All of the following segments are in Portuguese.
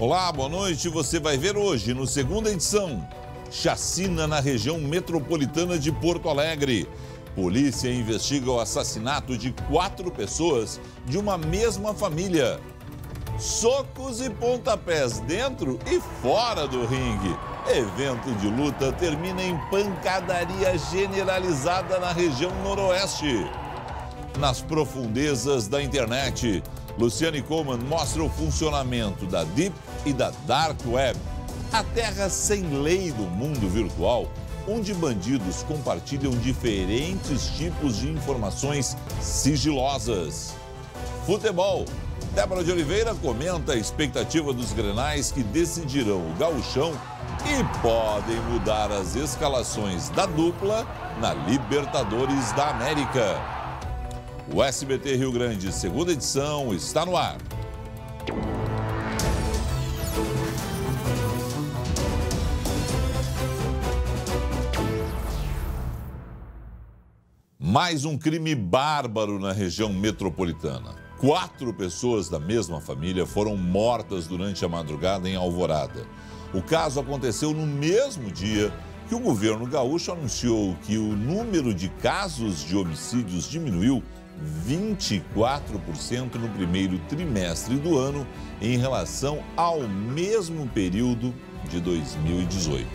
Olá, boa noite. Você vai ver hoje, no segunda edição, chacina na região metropolitana de Porto Alegre. Polícia investiga o assassinato de 4 pessoas de uma mesma família. Socos e pontapés dentro e fora do ringue. Evento de luta termina em pancadaria generalizada na região noroeste. Nas profundezas da internet, Luciane Coleman mostra o funcionamento da Deep e da Dark Web, a terra sem lei do mundo virtual, onde bandidos compartilham diferentes tipos de informações sigilosas. Futebol. Débora de Oliveira comenta a expectativa dos Grenais que decidirão o gauchão e podem mudar as escalações da dupla na Libertadores da América. O SBT Rio Grande, segunda edição, está no ar. Mais um crime bárbaro na região metropolitana. 4 pessoas da mesma família foram mortas durante a madrugada em Alvorada. O caso aconteceu no mesmo dia que o governo gaúcho anunciou que o número de casos de homicídios diminuiu 24% no primeiro trimestre do ano em relação ao mesmo período de 2018.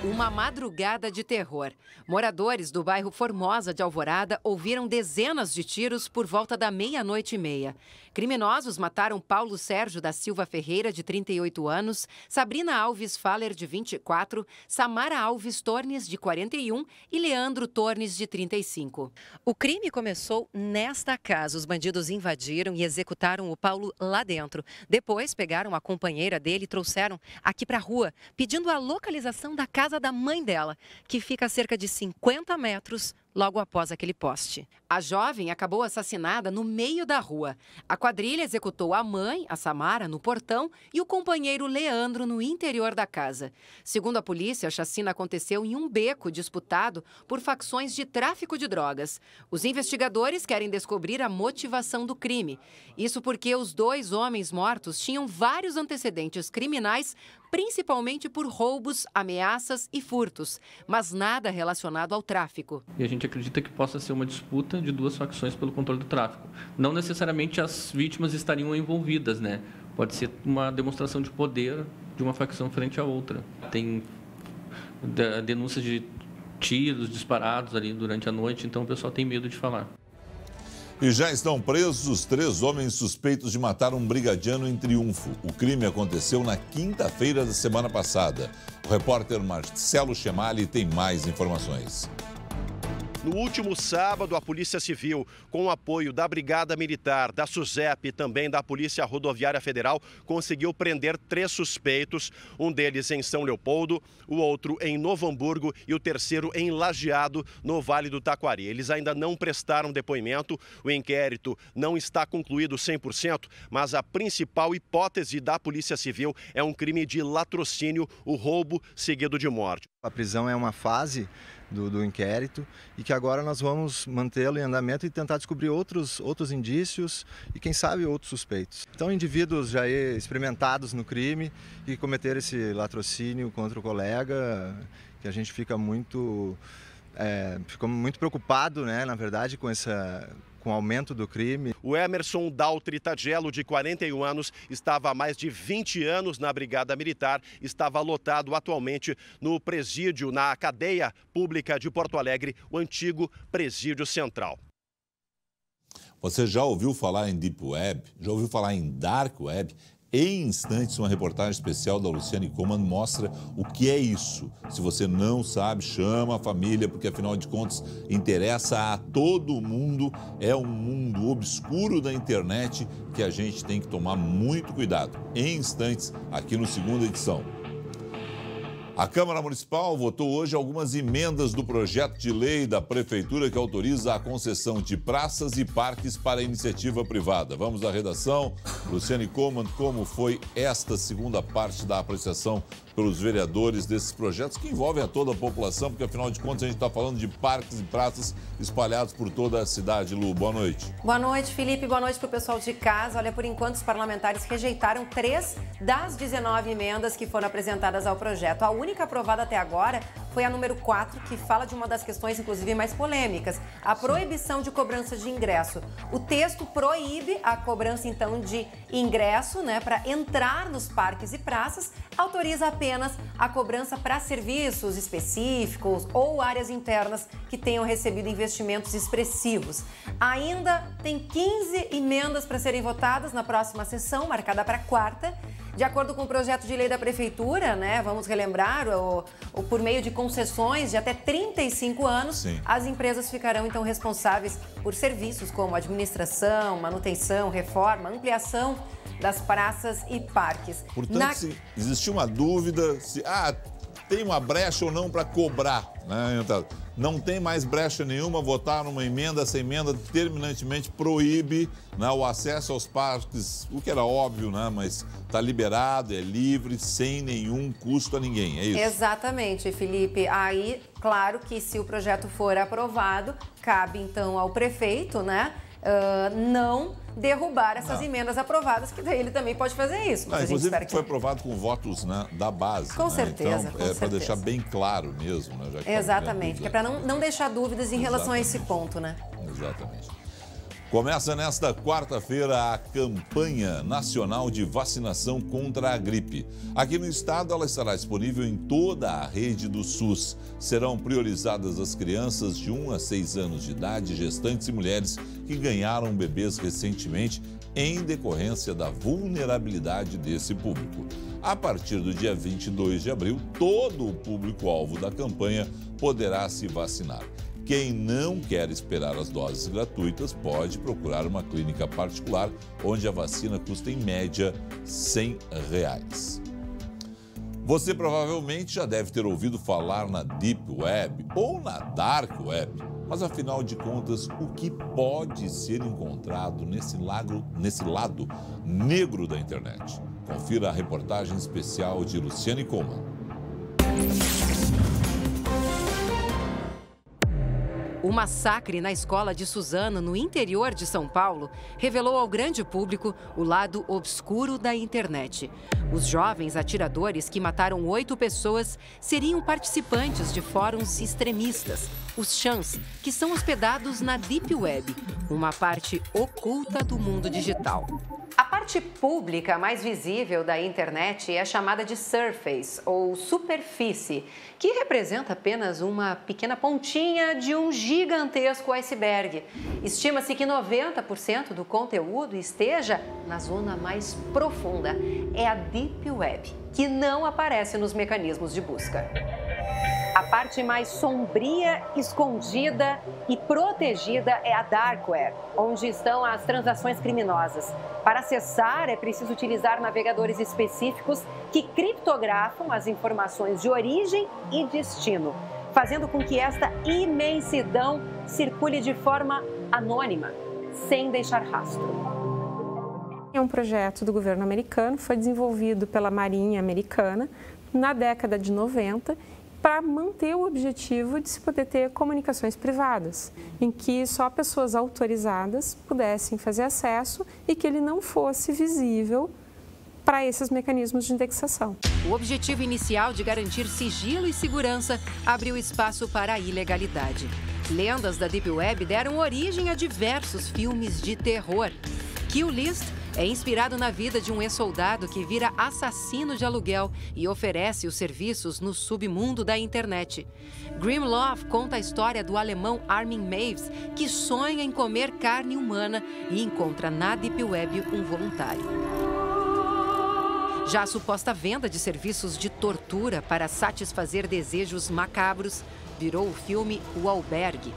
Uma madrugada de terror. Moradores do bairro Formosa de Alvorada ouviram dezenas de tiros por volta da 00:30. Criminosos mataram Paulo Sérgio da Silva Ferreira, de 38 anos, Sabrina Alves Faller, de 24, Samara Alves Tornes, de 41 e Leandro Tornes, de 35. O crime começou nesta casa. Os bandidos invadiram e executaram o Paulo lá dentro. Depois pegaram a companheira dele e trouxeram aqui para a rua, pedindo a localização da casa da mãe dela, que fica a cerca de 50 metros logo após aquele poste. A jovem acabou assassinada no meio da rua. A quadrilha executou a mãe, a Samara, no portão e o companheiro Leandro no interior da casa. Segundo a polícia, a chacina aconteceu em um beco disputado por facções de tráfico de drogas. Os investigadores querem descobrir a motivação do crime. Isso porque os 2 homens mortos tinham vários antecedentes criminais, principalmente por roubos, ameaças e furtos, mas nada relacionado ao tráfico. E a gente acredita que possa ser uma disputa de 2 facções pelo controle do tráfico. Não necessariamente as vítimas estariam envolvidas, né? Pode ser uma demonstração de poder de uma facção frente à outra. Tem denúncias de tiros disparados ali durante a noite, então o pessoal tem medo de falar. E já estão presos os 3 homens suspeitos de matar um brigadiano em Triunfo. O crime aconteceu na quinta-feira da semana passada. O repórter Marcelo Chemali tem mais informações. No último sábado, a Polícia Civil, com o apoio da Brigada Militar, da SUSEP e também da Polícia Rodoviária Federal, conseguiu prender 3 suspeitos, um deles em São Leopoldo, o outro em Novo Hamburgo e o terceiro em Lajeado, no Vale do Taquari. Eles ainda não prestaram depoimento, o inquérito não está concluído 100%, mas a principal hipótese da Polícia Civil é um crime de latrocínio, o roubo seguido de morte. A prisão é uma fase do inquérito e que agora nós vamos mantê-lo em andamento e tentar descobrir outros indícios e quem sabe outros suspeitos. Então indivíduos já experimentados no crime e cometeram esse latrocínio contra o colega, que a gente fica muito preocupado, né, na verdade, com o aumento do crime. O Emerson Daltri Tagello, de 41 anos, estava há mais de 20 anos na Brigada Militar, estava lotado atualmente no presídio, na cadeia pública de Porto Alegre, o antigo presídio central. Você já ouviu falar em Deep Web? Já ouviu falar em Dark Web? Em instantes, uma reportagem especial da Luciane Coleman mostra o que é isso. Se você não sabe, chama a família, porque afinal de contas interessa a todo mundo. É um mundo obscuro da internet que a gente tem que tomar muito cuidado. Em instantes, aqui no segunda edição. A Câmara Municipal votou hoje algumas emendas do projeto de lei da Prefeitura que autoriza a concessão de praças e parques para iniciativa privada. Vamos à redação. Luciane Coleman, como foi esta segunda parte da apreciação pelos vereadores desses projetos que envolvem a toda a população, porque afinal de contas a gente está falando de parques e praças espalhados por toda a cidade. Lu, boa noite. Boa noite, Felipe. Boa noite para o pessoal de casa. Olha, por enquanto os parlamentares rejeitaram 3 das 19 emendas que foram apresentadas ao projeto. A única aprovada até agora foi a número 4, que fala de uma das questões, inclusive, mais polêmicas, a proibição de cobrança de ingresso. O texto proíbe a cobrança, então, de ingresso, né, para entrar nos parques e praças, autoriza apenas a cobrança para serviços específicos ou áreas internas que tenham recebido investimentos expressivos. Ainda tem 15 emendas para serem votadas na próxima sessão, marcada para quarta. De acordo com o projeto de lei da Prefeitura, né, vamos relembrar, por meio de concessões de até 35 anos, Sim. As empresas ficarão, então, responsáveis por serviços como administração, manutenção, reforma, ampliação das praças e parques. Portanto, se existir uma dúvida, se tem uma brecha ou não para cobrar, né? Não tem mais brecha nenhuma, votar numa emenda, essa emenda terminantemente proíbe, né, o acesso aos parques, o que era óbvio, né, mas está liberado, é livre, sem nenhum custo a ninguém, é isso? Exatamente, Felipe. Aí, claro que se o projeto for aprovado, cabe então ao prefeito, né, não derrubar essas emendas aprovadas, que daí ele também pode fazer isso. Mas inclusive foi aprovado com votos, né, da base. Com certeza, então, para deixar bem claro mesmo, né? Já que exatamente, que é para não deixar dúvidas em relação a esse ponto, né? Exatamente. Começa nesta quarta-feira a campanha nacional de vacinação contra a gripe. Aqui no estado, ela estará disponível em toda a rede do SUS. Serão priorizadas as crianças de 1 a 6 anos de idade, gestantes e mulheres que ganharam bebês recentemente em decorrência da vulnerabilidade desse público. A partir do dia 22 de abril, todo o público-alvo da campanha poderá se vacinar. Quem não quer esperar as doses gratuitas pode procurar uma clínica particular, onde a vacina custa em média R$100. Você provavelmente já deve ter ouvido falar na Deep Web ou na Dark Web, mas afinal de contas, o que pode ser encontrado nesse lado negro da internet? Confira a reportagem especial de Luciane Coman. O massacre na escola de Suzano, no interior de São Paulo, revelou ao grande público o lado obscuro da internet. Os jovens atiradores que mataram 8 pessoas seriam participantes de fóruns extremistas, os chans, que são hospedados na Deep Web, uma parte oculta do mundo digital. A parte pública mais visível da internet é chamada de surface, ou superfície, que representa apenas uma pequena pontinha de um gigantesco iceberg. Estima-se que 90% do conteúdo esteja na zona mais profunda. É a Deep Web, que não aparece nos mecanismos de busca. A parte mais sombria, escondida e protegida é a Dark Web, onde estão as transações criminosas. Para acessar, é preciso utilizar navegadores específicos que criptografam as informações de origem e destino, fazendo com que esta imensidão circule de forma anônima, sem deixar rastro. É um projeto do governo americano, foi desenvolvido pela Marinha Americana na década de 90, para manter o objetivo de se poder ter comunicações privadas, em que só pessoas autorizadas pudessem fazer acesso e que ele não fosse visível para esses mecanismos de indexação. O objetivo inicial de garantir sigilo e segurança abriu espaço para a ilegalidade. Lendas da Deep Web deram origem a diversos filmes de terror. Kill List é inspirado na vida de um ex-soldado que vira assassino de aluguel e oferece os serviços no submundo da internet. Grim Love conta a história do alemão Armin Meiwes, que sonha em comer carne humana e encontra na Deep Web um voluntário. Já a suposta venda de serviços de tortura para satisfazer desejos macabros virou o filme O Albergue.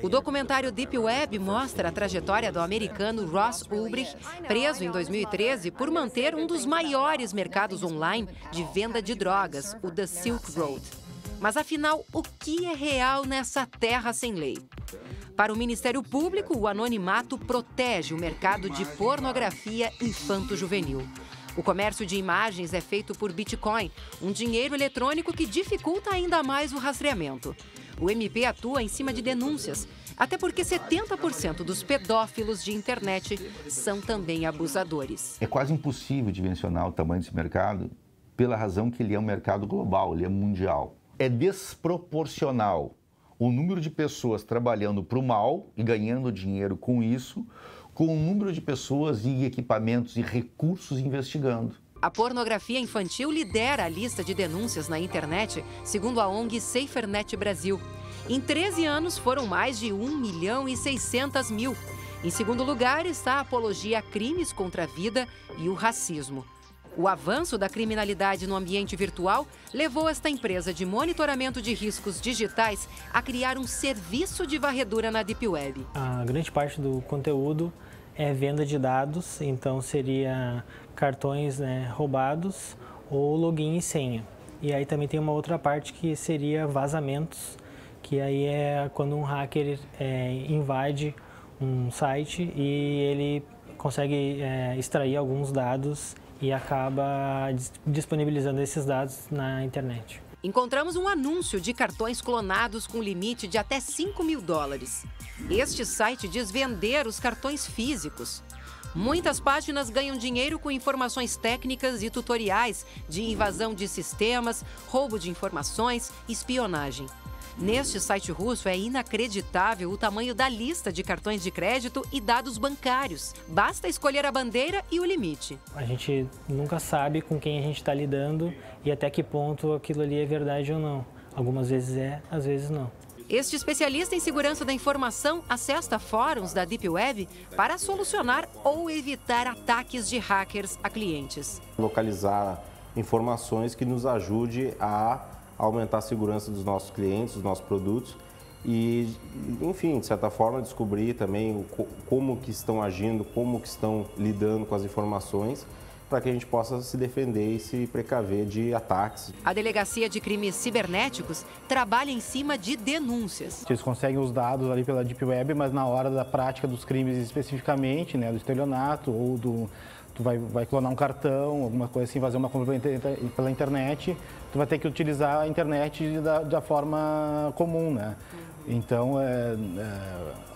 O documentário Deep Web mostra a trajetória do americano Ross Ulbricht, preso em 2013 por manter um dos maiores mercados online de venda de drogas, o The Silk Road. Mas afinal, o que é real nessa terra sem lei? Para o Ministério Público, o anonimato protege o mercado de pornografia infanto-juvenil. O comércio de imagens é feito por Bitcoin, um dinheiro eletrônico que dificulta ainda mais o rastreamento. O MP atua em cima de denúncias, até porque 70% dos pedófilos de internet são também abusadores. É quase impossível dimensionar o tamanho desse mercado pela razão que ele é um mercado global, ele é mundial. É desproporcional o número de pessoas trabalhando para o mal e ganhando dinheiro com isso, com o número de pessoas e equipamentos e recursos investigando. A pornografia infantil lidera a lista de denúncias na internet, segundo a ONG SaferNet Brasil. Em 13 anos, foram mais de 1.600.000. Em segundo lugar está a apologia a crimes contra a vida e o racismo. O avanço da criminalidade no ambiente virtual levou esta empresa de monitoramento de riscos digitais a criar um serviço de varredura na Deep Web. A grande parte do conteúdo é venda de dados, então seria cartões, roubados ou login e senha. E aí também tem uma outra parte que seria vazamentos, que aí é quando um hacker invade um site e ele consegue extrair alguns dados e acaba disponibilizando esses dados na internet. Encontramos um anúncio de cartões clonados com limite de até $5.000. Este site diz vender os cartões físicos. Muitas páginas ganham dinheiro com informações técnicas e tutoriais de invasão de sistemas, roubo de informações e espionagem. Neste site russo é inacreditável o tamanho da lista de cartões de crédito e dados bancários. Basta escolher a bandeira e o limite. A gente nunca sabe com quem a gente está lidando e até que ponto aquilo ali é verdade ou não. Algumas vezes é, às vezes não. Este especialista em segurança da informação acessa fóruns da Deep Web para solucionar ou evitar ataques de hackers a clientes. Localizar informações que nos ajude a aumentar a segurança dos nossos clientes, dos nossos produtos e, enfim, de certa forma, descobrir também como que estão agindo, como que estão lidando com as informações, para que a gente possa se defender e se precaver de ataques. A Delegacia de Crimes Cibernéticos trabalha em cima de denúncias. Eles conseguem os dados ali pela Deep Web, mas na hora da prática dos crimes especificamente, do estelionato ou tu vai clonar um cartão, alguma coisa assim, fazer uma compra pela internet, tu vai ter que utilizar a internet da forma comum, Então,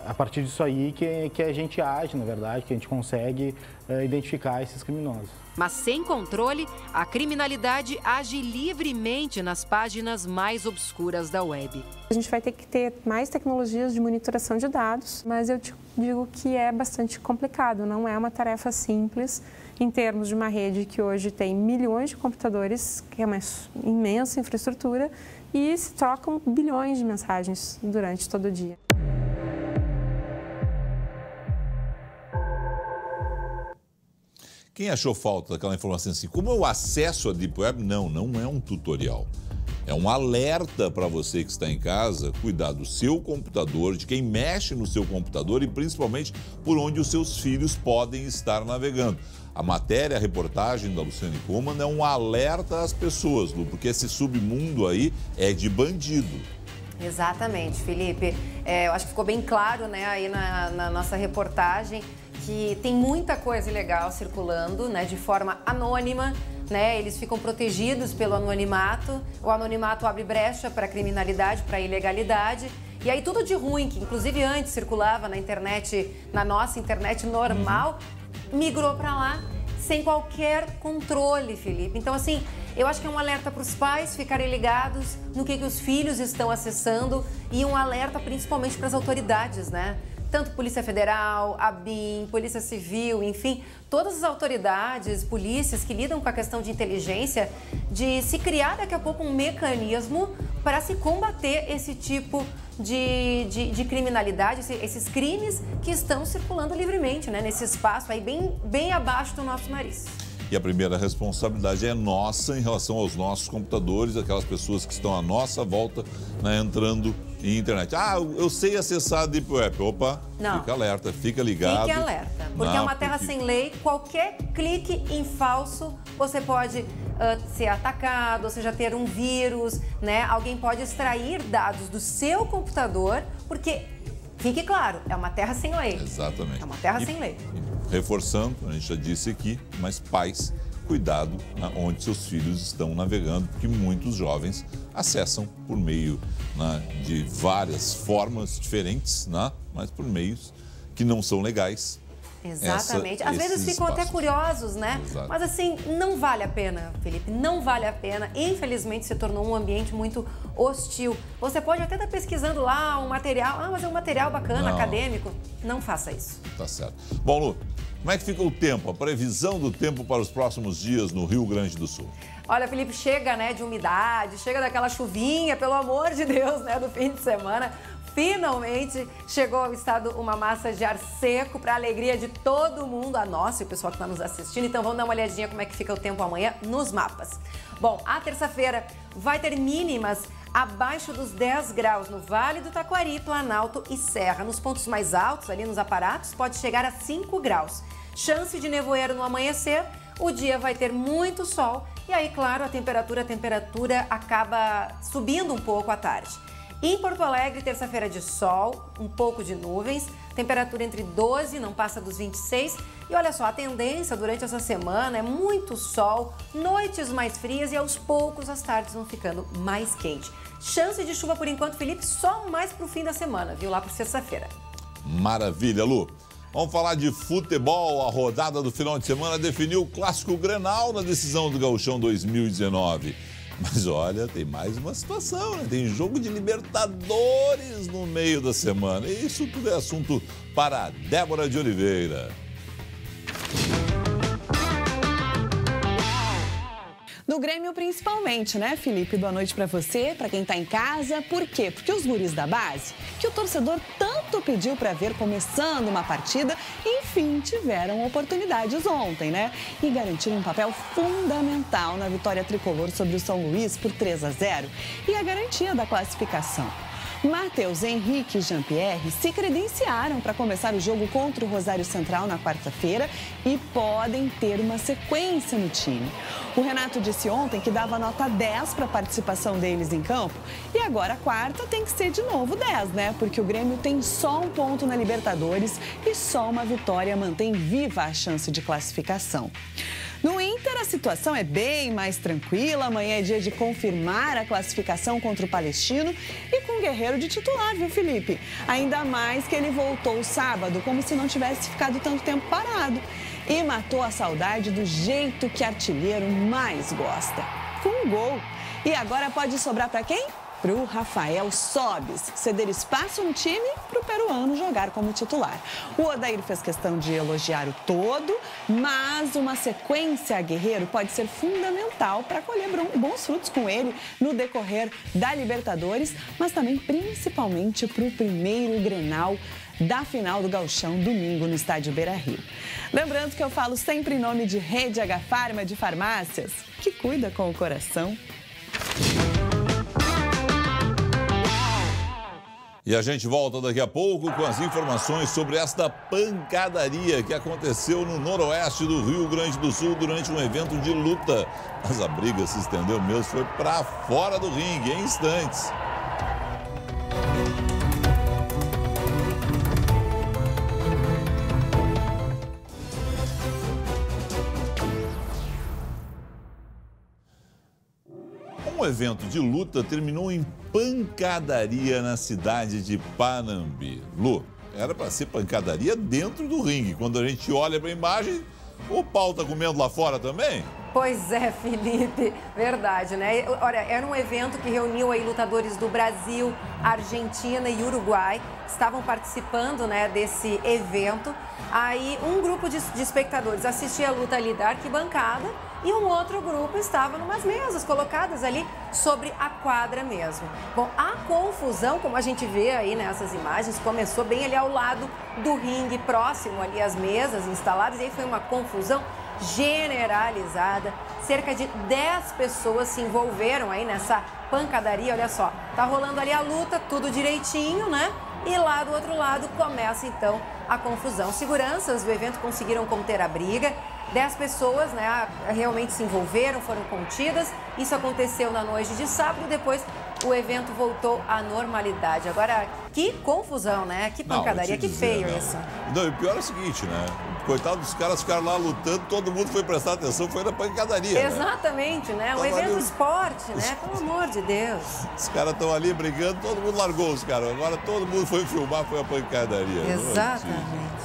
a partir disso aí que a gente age, na verdade, que a gente consegue identificar esses criminosos. Mas sem controle, a criminalidade age livremente nas páginas mais obscuras da web. A gente vai ter que ter mais tecnologias de monitoração de dados, mas eu te digo que é bastante complicado, não é uma tarefa simples em termos de uma rede que hoje tem milhões de computadores, que é uma imensa infraestrutura, e se trocam bilhões de mensagens durante todo o dia. Quem achou falta daquela informação assim, como eu acesso a Deep Web? Não é um tutorial. É um alerta para você que está em casa, cuidar do seu computador, de quem mexe no seu computador e principalmente por onde os seus filhos podem estar navegando. A matéria, a reportagem da Luciane Kuhlmann é um alerta às pessoas, Lu, porque esse submundo aí é de bandido. Exatamente, Felipe. Eu acho que ficou bem claro, aí na nossa reportagem que tem muita coisa ilegal circulando, de forma anônima, Eles ficam protegidos pelo anonimato. O anonimato abre brecha para a criminalidade, para a ilegalidade. E aí tudo de ruim, que inclusive antes circulava na internet, na nossa internet normal, migrou para lá sem qualquer controle, Felipe. Então, assim, eu acho que é um alerta para os pais ficarem ligados no que os filhos estão acessando e um alerta principalmente para as autoridades, Tanto Polícia Federal, ABIN, Polícia Civil, enfim, todas as autoridades, polícias que lidam com a questão de inteligência, de se criar daqui a pouco um mecanismo para se combater esse tipo de criminalidade, esses crimes que estão circulando livremente, nesse espaço aí bem abaixo do nosso nariz. E a primeira responsabilidade é nossa em relação aos nossos computadores, aquelas pessoas que estão à nossa volta, entrando em internet. Eu sei acessar a Deep Web. Opa, não. Fica alerta, fica ligado. Fique alerta, porque é uma terra sem lei. Qualquer clique em falso, você pode ser atacado, ou seja, ter um vírus, Alguém pode extrair dados do seu computador, porque, fique claro, é uma terra sem lei. Exatamente. É uma terra sem lei. Reforçando, a gente já disse aqui, mas pais cuidado onde seus filhos estão navegando, porque muitos jovens acessam por meio de várias formas diferentes, mas por meios que não são legais. Exatamente. Às vezes ficam até curiosos, né? Exato. Mas assim, não vale a pena, Felipe, não vale a pena. Infelizmente se tornou um ambiente muito hostil. Você pode até estar pesquisando lá um material, mas é um material bacana, acadêmico. Não faça isso. Tá certo. Bom, Lu, como é que fica o tempo, a previsão do tempo para os próximos dias no Rio Grande do Sul? Olha, Felipe, chega, né, de umidade, chega daquela chuvinha, pelo amor de Deus, né, do fim de semana. Finalmente chegou ao estado uma massa de ar seco para a alegria de todo mundo, a nossa e o pessoal que está nos assistindo. Então vamos dar uma olhadinha como é que fica o tempo amanhã nos mapas. Bom, a terça-feira vai ter mínimas abaixo dos 10 graus no Vale do Taquari, Planalto e Serra. Nos pontos mais altos, ali nos aparatos, pode chegar a 5 graus. Chance de nevoeiro no amanhecer, o dia vai ter muito sol e aí, claro, a temperatura acaba subindo um pouco à tarde. Em Porto Alegre, terça-feira de sol, um pouco de nuvens, temperatura entre 12, não passa dos 26. E olha só, a tendência durante essa semana é muito sol, noites mais frias e aos poucos as tardes vão ficando mais quentes. Chance de chuva por enquanto, Felipe, só mais pro fim da semana, viu? Lá por sexta-feira. Maravilha, Lu. Vamos falar de futebol. A rodada do final de semana definiu o clássico Grenal na decisão do Gauchão 2019. Mas olha, tem mais uma situação, né? Tem jogo de Libertadores no meio da semana. E isso tudo é assunto para Débora de Oliveira. No Grêmio principalmente, né, Felipe? Boa noite pra você, pra quem tá em casa. Por quê? Porque os guris da base, que o torcedor tanto pediu pra ver começando uma partida, enfim, tiveram oportunidades ontem, né? E garantiram um papel fundamental na vitória tricolor sobre o São Luís por 3-0 e a garantia da classificação. Matheus Henrique e Jean-Pierre se credenciaram para começar o jogo contra o Rosário Central na quarta-feira e podem ter uma sequência no time. O Renato disse ontem que dava nota 10 para a participação deles em campo e agora a quarta tem que ser de novo 10, né? Porque o Grêmio tem só um ponto na Libertadores e só uma vitória mantém viva a chance de classificação. No Inter, a situação é bem mais tranquila. Amanhã é dia de confirmar a classificação contra o Palestino e com o Guerreiro de titular, viu, Felipe? Ainda mais que ele voltou sábado, como se não tivesse ficado tanto tempo parado. E matou a saudade do jeito que artilheiro mais gosta, com um gol. E agora pode sobrar para quem? Para o Rafael Sobis ceder espaço no time para o peruano jogar como titular. O Odair fez questão de elogiar o todo, mas uma sequência a Guerreiro pode ser fundamental para colher bons frutos com ele no decorrer da Libertadores, mas também principalmente para o primeiro Grenal da final do Gauchão, domingo, no estádio Beira-Rio. Lembrando que eu falo sempre em nome de Rede H Pharma de Farmácias, que cuida com o coração. E a gente volta daqui a pouco com as informações sobre esta pancadaria que aconteceu no noroeste do Rio Grande do Sul durante um evento de luta. Mas a briga se estendeu mesmo, foi para fora do ringue em instantes. Um evento de luta terminou em pancadaria na cidade de Panambi. Lu, era para ser pancadaria dentro do ringue. Quando a gente olha para a imagem, o pau tá comendo lá fora também? Pois é, Felipe, verdade, né? Olha, era um evento que reuniu aí lutadores do Brasil, Argentina e Uruguai, estavam participando, né, desse evento. Aí um grupo de espectadores assistia a luta ali da arquibancada e um outro grupo estava numas mesas colocadas ali sobre a quadra mesmo. Bom, a confusão, como a gente vê aí nessas imagens, começou bem ali ao lado do ringue, próximo ali às mesas instaladas, e aí foi uma confusão generalizada. Cerca de 10 pessoas se envolveram aí nessa pancadaria, olha só. Tá rolando ali a luta, tudo direitinho, né? E lá do outro lado começa então a confusão. Seguranças do evento conseguiram conter a briga. 10 pessoas, né, realmente se envolveram, foram contidas. Isso aconteceu na noite de sábado. Depois o evento voltou à normalidade. Agora, que confusão, né? Que pancadaria, que feio isso. Não, e o pior é o seguinte, né? Coitado dos caras ficaram lá lutando, todo mundo foi prestar atenção, foi na pancadaria. Exatamente, né? Um evento esporte, né? Pelo amor de Deus. Os caras estão ali brigando, todo mundo largou os caras. Agora todo mundo foi filmar, foi a pancadaria. Exatamente.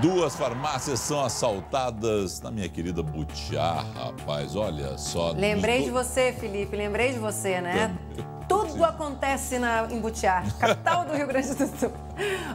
2 farmácias são assaltadas na minha querida Butiá, rapaz, olha só. Lembrei de você, Felipe, lembrei de você, né? Tudo acontece em Butiá, capital do Rio Grande do Sul.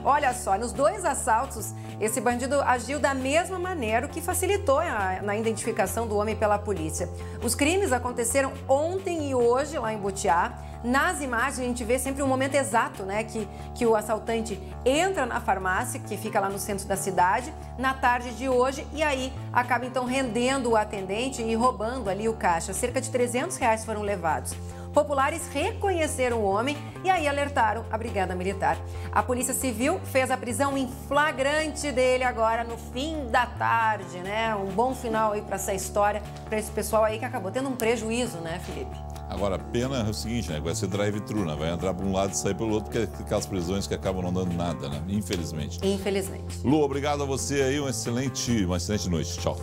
Olha só, nos 2 assaltos, esse bandido agiu da mesma maneira, o que facilitou na identificação do homem pela polícia. Os crimes aconteceram ontem e hoje lá em Butiá. Nas imagens a gente vê sempre o momento exato, né, que o assaltante entra na farmácia, que fica lá no centro da cidade, na tarde de hoje, e aí acaba então rendendo o atendente e roubando ali o caixa. Cerca de R$300 foram levados. Populares reconheceram o homem e aí alertaram a Brigada Militar. A Polícia Civil fez a prisão em flagrante dele agora no fim da tarde, né? Um bom final aí para essa história, para esse pessoal aí que acabou tendo um prejuízo, né, Felipe? Agora, a pena é o seguinte, né? Vai ser drive-thru, né? Vai entrar para um lado e sair pelo outro, porque é aquelas prisões que acabam não dando nada, né? Infelizmente. Infelizmente. Lu, obrigado a você aí, uma excelente noite. Tchau.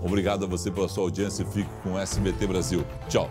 Obrigado a você pela sua audiência e fique com o SBT Brasil. Tchau.